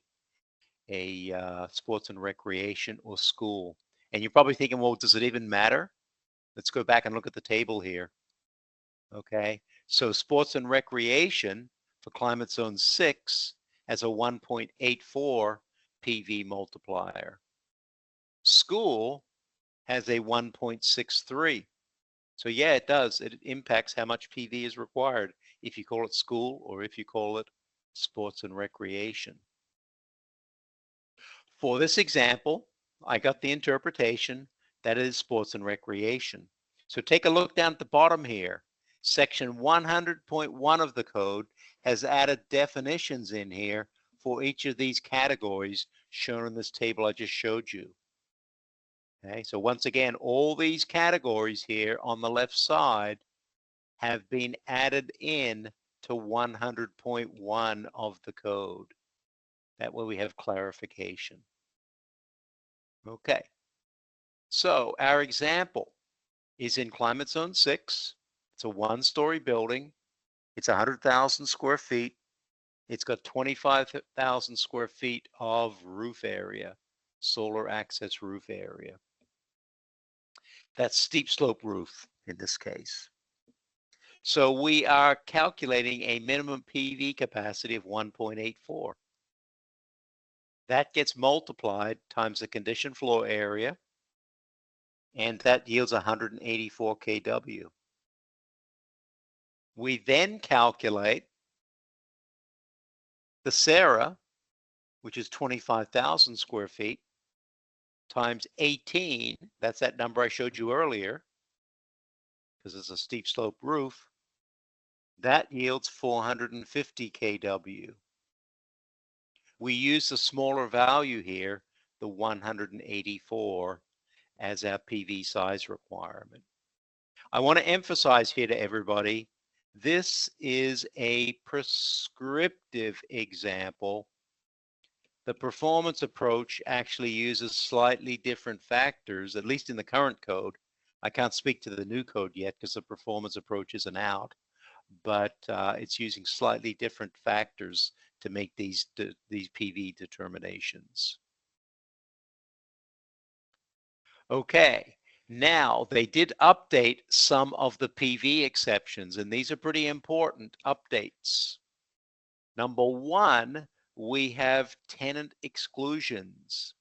sports and recreation or school. And you're probably thinking, well, does it even matter? Let's go back and look at the table here. Okay, So sports and recreation for climate zone 6 has a 1.84 PV multiplier. School has a 1.63. So yeah, it does. It impacts how much PV is required if you call it school or if you call it sports and recreation. For this example, I got the interpretation that it is sports and recreation. So take a look down at the bottom here. Section 100.1 of the code has added definitions in here for each of these categories shown in this table I just showed you. Okay, so once again, all these categories here on the left side have been added in to 100.1 of the code. That way we have clarification. Okay, so our example is in climate zone 6. It's a one-story building. It's 100,000 square feet. It's got 25,000 square feet of roof area, solar access roof area. That's steep slope roof in this case. So we are calculating a minimum PV capacity of 1.84. That gets multiplied times the conditioned floor area, and that yields 184 kW. We then calculate the SARA, which is 25,000 square feet, times 18, that's that number I showed you earlier, because it's a steep slope roof, that yields 450 kW. We use the smaller value here, the 184, as our PV size requirement. I want to emphasize here to everybody, this is a prescriptive example. The performance approach actually uses slightly different factors, at least in the current code. I can't speak to the new code yet because the performance approach isn't out, but it's using slightly different factors to make these PV determinations. Okay, now they did update some of the PV exceptions, and these are pretty important updates. Number one, we have tenant exclusions.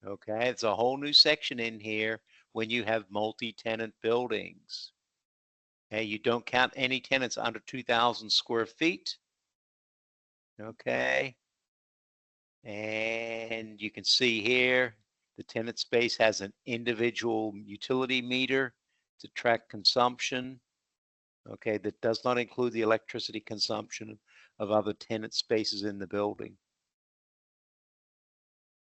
Okay, it's a whole new section in here when you have multi-tenant buildings. Okay, you don't count any tenants under 2,000 square feet. Okay, and you can see here the tenant space has an individual utility meter to track consumption. Okay, that does not include the electricity consumption of other tenant spaces in the building.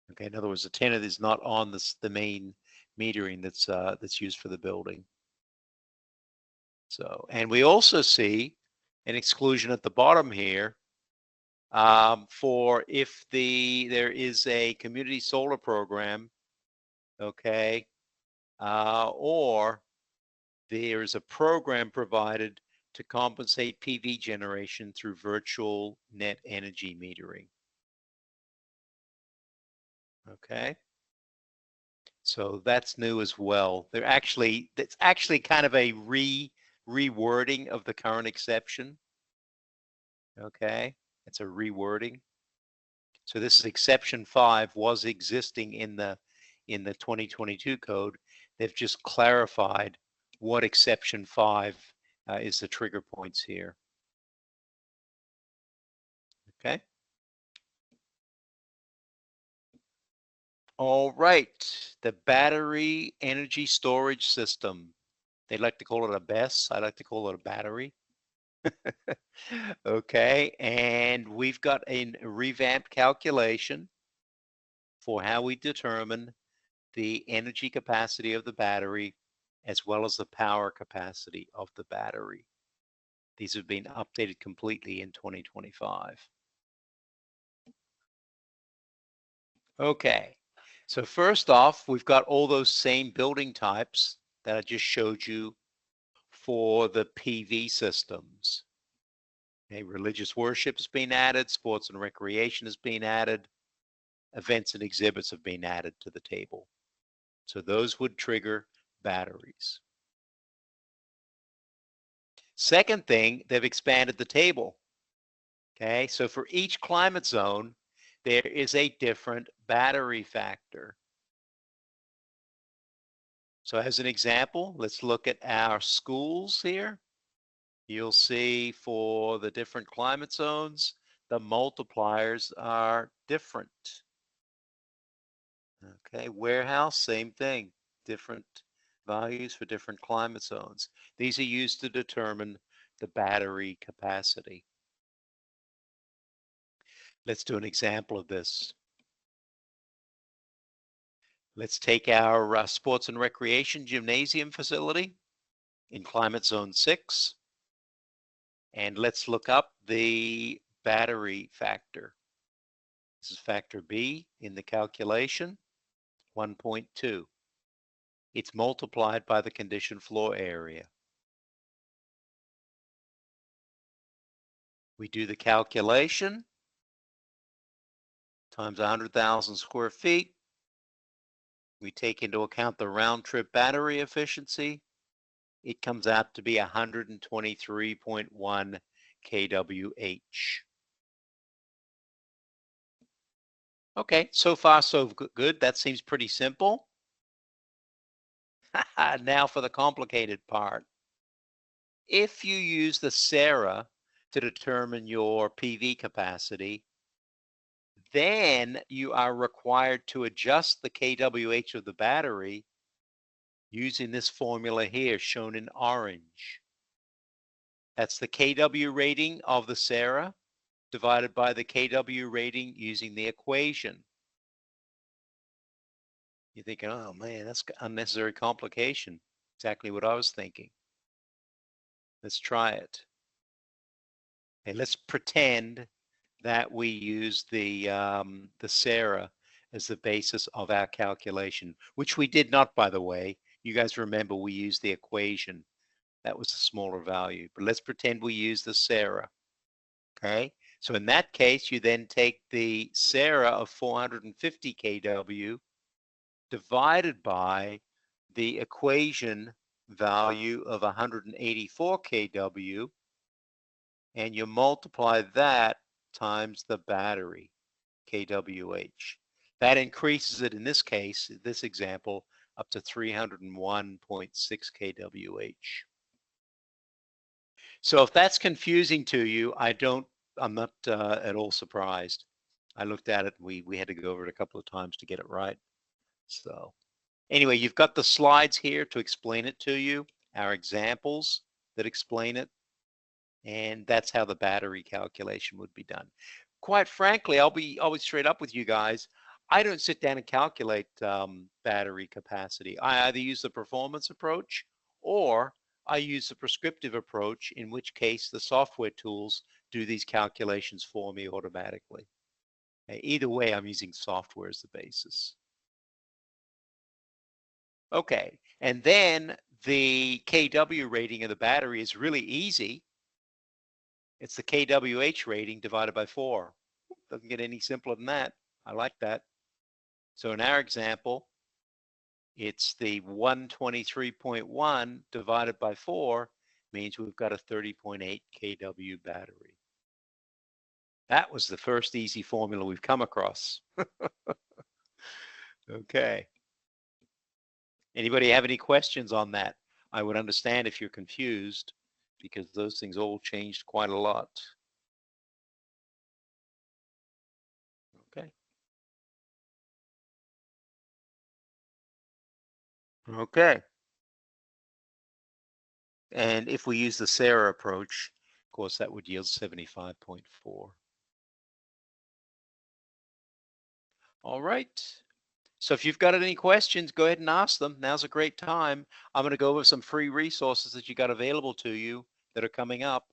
Okay, in other words, the tenant is not on the main metering that's used for the building. So, and we also see an exclusion at the bottom here for if there is a community solar program, okay, or there's a program provided to compensate PV generation through virtual net energy metering. Okay, so that's new as well. It's actually kind of a rewording of the current exception. Okay, it's a rewording. So this is exception 5 was existing in the 2022 code. They've just clarified what exception 5 is the trigger points here. Okay. All right, the battery energy storage system. They like to call it a BESS. I like to call it a battery. Okay, and we've got a revamped calculation for how we determine the energy capacity of the battery as well as the power capacity of the battery. These have been updated completely in 2025. Okay, so first off, we've got all those same building types that I just showed you for the PV systems. Okay, religious worship has been added, sports and recreation has been added, events and exhibits have been added to the table. So those would trigger batteries. Second thing, they've expanded the table. Okay, so for each climate zone, there is a different battery factor. So as an example, let's look at our schools here. You'll see for the different climate zones, the multipliers are different. Okay, warehouse, same thing, different values for different climate zones. These are used to determine the battery capacity. Let's do an example of this. Let's take our sports and recreation gymnasium facility in climate zone 6, and let's look up the battery factor. This is factor B in the calculation, 1.2. It's multiplied by the conditioned floor area. We do the calculation times 100,000 square feet. We take into account the round trip battery efficiency. It comes out to be 123.1 kWh. Okay, so far so good. That seems pretty simple. Now for the complicated part. If you use the SARA to determine your PV capacity, then you are required to adjust the kWh of the battery using this formula here shown in orange. That's the kW rating of the SARA divided by the kW rating using the equation. You're thinking, oh man, that's unnecessary complication. Exactly what I was thinking. Let's try it. Okay, let's pretend that we use the SARA as the basis of our calculation, which we did not, by the way. You guys remember we used the equation. That was a smaller value, but let's pretend we use the SARA. Okay, so in that case, you then take the SARA of 450 kW divided by the equation value of 184 kW, and you multiply that times the battery, kWh. That increases it, in this case, this example, up to 301.6 kWh. So if that's confusing to you, I'm not at all surprised. I looked at it, we had to go over it a couple of times to get it right. So anyway, you've got the slides here to explain it to you, our examples that explain it, and that's how the battery calculation would be done. Quite frankly, I'll be always straight up with you guys. I don't sit down and calculate battery capacity. I either use the performance approach or I use the prescriptive approach, in which case the software tools do these calculations for me automatically. Either way, I'm using software as the basis. Okay, and then the kW rating of the battery is really easy. It's the kWh rating divided by 4. Doesn't get any simpler than that. I like that. So in our example, it's the 123.1 divided by 4 means we've got a 30.8 kW battery. That was the first easy formula we've come across. Okay. Anybody have any questions on that? I would understand if you're confused, because those things all changed quite a lot. Okay. Okay. And if we use the SARA approach, of course, that would yield 75.4. All right. So if you've got any questions, go ahead and ask them. Now's a great time. I'm going to go over some free resources that you got available to you that are coming up.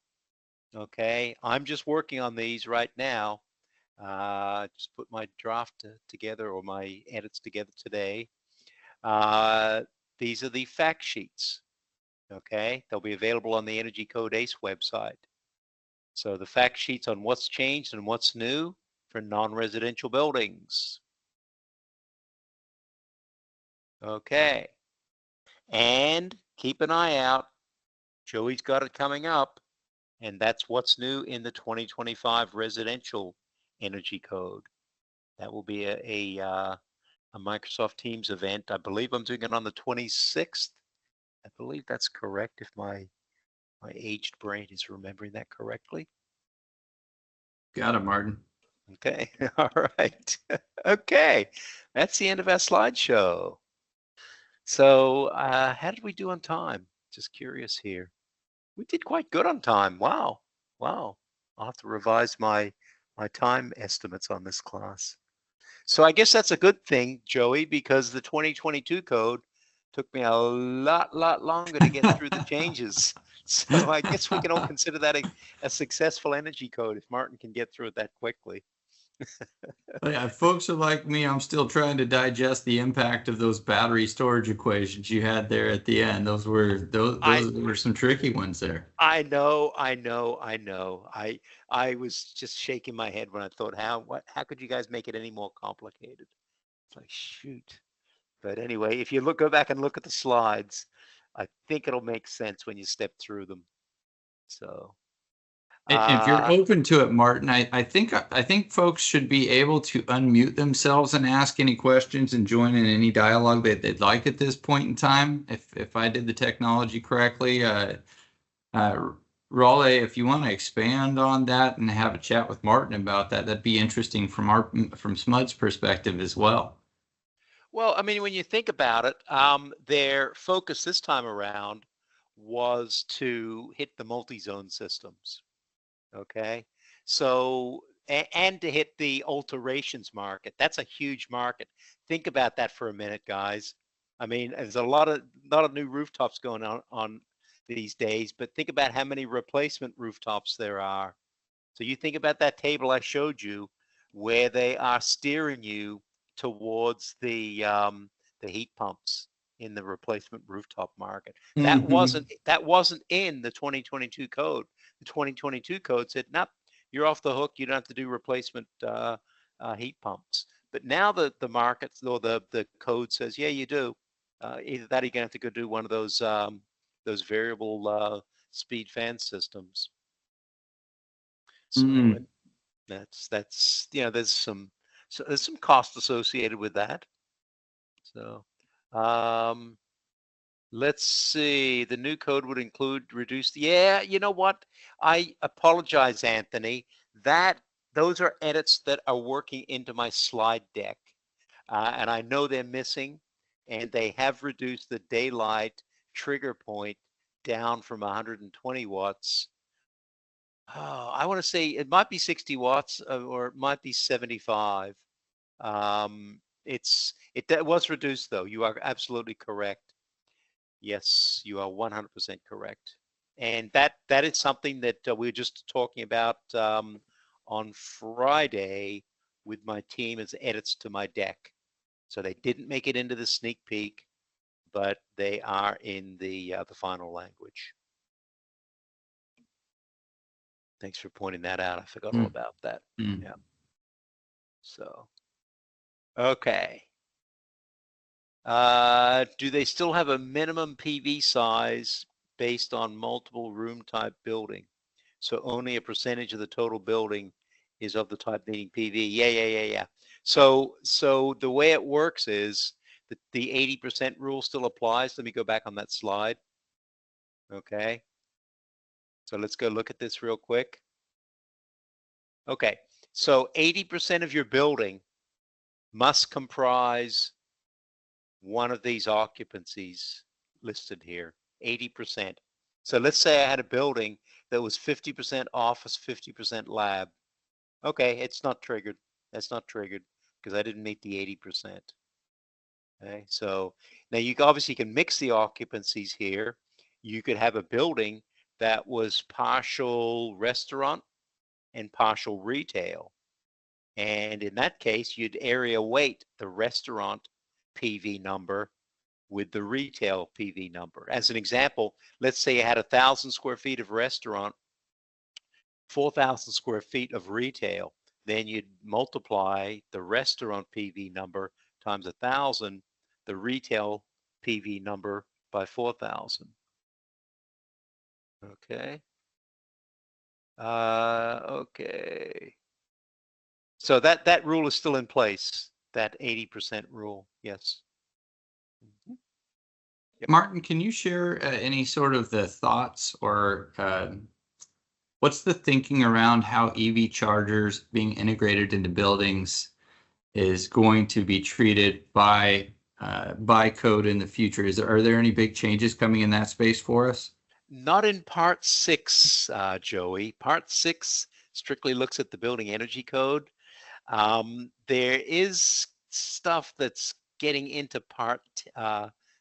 Okay. I'm just working on these right now. Just put my draft together, or my edits together today. These are the fact sheets. Okay. They'll be available on the Energy Code ACE website. So the fact sheets on what's changed and what's new for non-residential buildings. Okay. And keep an eye out Joey's got it coming up, and that's what's new in the 2025 residential energy code. That will be a Microsoft Teams event. I believe I'm doing it on the 26th. I believe that's correct if my aged brain is remembering that correctly. Got it, Martin. Okay, all right. Okay, that's the end of our slideshow. So how did we do on time? Just curious here. We did quite good on time. Wow, wow. I'll have to revise my time estimates on this class. So I guess that's a good thing, Joey, because the 2022 code took me a lot longer to get through the changes. So I guess we can all consider that a successful energy code if Martin can get through it that quickly. Yeah, folks are like me. I'm still trying to digest the impact of those battery storage equations you had there at the end. Those were some tricky ones there. I know. I was just shaking my head when I thought, how could you guys make it any more complicated? It's like, shoot. But anyway, if you go back and look at the slides, I think it'll make sense when you step through them. So If you're open to it, Martin, I think folks should be able to unmute themselves and ask any questions and join in any dialogue that they'd like at this point in time. If I did the technology correctly, Raleigh, if you want to expand on that and have a chat with Martin about that, that'd be interesting from SMUD's perspective as well. well, I mean, when you think about it, their focus this time around was to hit the multi-zone systems. Okay, so and to hit the alterations market. That's a huge market. Think about that for a minute, guys. I mean, there's a lot of new rooftops going on these days, but think about how many replacement rooftops there are. So you think about that table I showed you, where they are steering you towards the heat pumps in the replacement rooftop market. That wasn't in the 2022 code. The 2022 code said, nope, you're off the hook. You don't have to do replacement heat pumps. But now the market or the code says, yeah, you do. Either that or you're gonna have to go do one of those variable speed fan systems. So that's there's some cost associated with that. So let's see. The new code would include reduced. Yeah, you know what? I apologize, Anthony. Those are edits that are working into my slide deck, and I know they're missing, and they have reduced the daylight trigger point down from 120 watts. Oh, I want to say it might be 60 watts or it might be 75. It was reduced though. You are absolutely correct. Yes, you are 100% correct. And that is something that we were just talking about on Friday with my team as edits to my deck. So they didn't make it into the sneak peek, but they are in the final language. Thanks for pointing that out. I forgot all about that. Yeah. So, okay. Do they still have a minimum PV size based on multiple room type building? So only a percentage of the total building is of the type needing PV. Yeah. So the way it works is that the 80% rule still applies. Let me go back on that slide. Okay. So let's go look at this real quick. Okay. So 80% of your building must comprise one of these occupancies listed here, 80%. So let's say I had a building that was 50% office, 50% lab. Okay, it's not triggered. That's not triggered because I didn't meet the 80%. Okay, so now you obviously can mix the occupancies here. You could have a building that was partial restaurant and partial retail. And in that case, you'd area weight the restaurant PV number with the retail PV number. As an example, let's say you had 1,000 square feet of restaurant, 4,000 square feet of retail. Then you'd multiply the restaurant PV number times 1,000, the retail PV number by 4,000. Okay. Okay. So that rule is still in place, that 80% rule. Yes. Mhm. Yep. Martin, can you share any sort of the thoughts or what's the thinking around how EV chargers being integrated into buildings is going to be treated by code in the future? Are there any big changes coming in that space for us? Not in part 6, Joey. Part 6 strictly looks at the building energy code. There is stuff that's getting into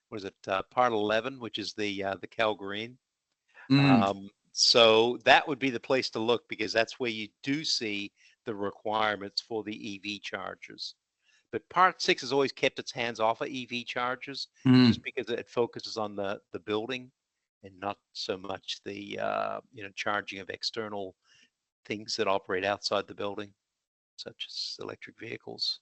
what is it? Part 11, which is the Cal Green. So that would be the place to look, because that's where you do see the requirements for the EV chargers. But Part 6 has always kept its hands off of EV chargers, just because it focuses on the building and not so much the charging of external things that operate outside the building, such as electric vehicles.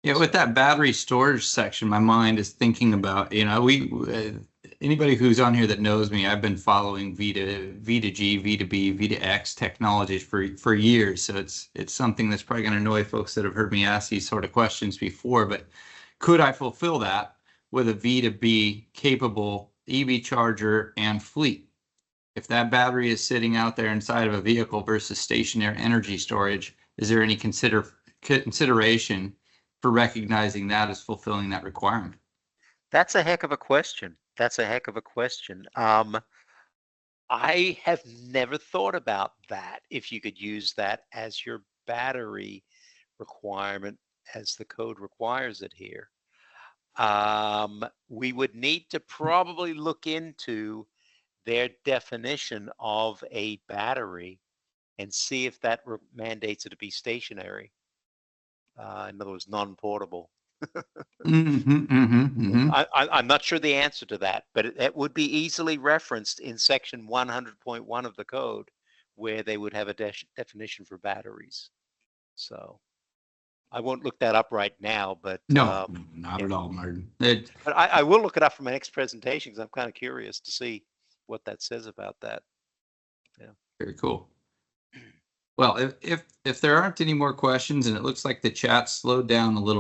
Yeah, with that battery storage section, my mind is thinking about, anybody who's on here that knows me, I've been following V2G, V2B, V2X technologies for years. So it's something that's probably going to annoy folks that have heard me ask these sort of questions before. But could I fulfill that with a V2B capable EV charger and fleet? If that battery is sitting out there inside of a vehicle versus stationary energy storage, is there any consideration for recognizing that as fulfilling that requirement? That's a heck of a question. That's a heck of a question. I have never thought about that, if you could use that as your battery requirement, as the code requires it here. We would need to probably look into their definition of a battery and see if that mandates it to be stationary. In other words, non-portable. I'm not sure the answer to that, but it would be easily referenced in section 100.1 of the code, where they would have a definition for batteries. So I won't look that up right now, but No, not at all, Martin. but I will look it up for my next presentation, because I'm kind of curious to see what that says about that. Yeah. Very cool. Well, if there aren't any more questions, and it looks like the chat slowed down a little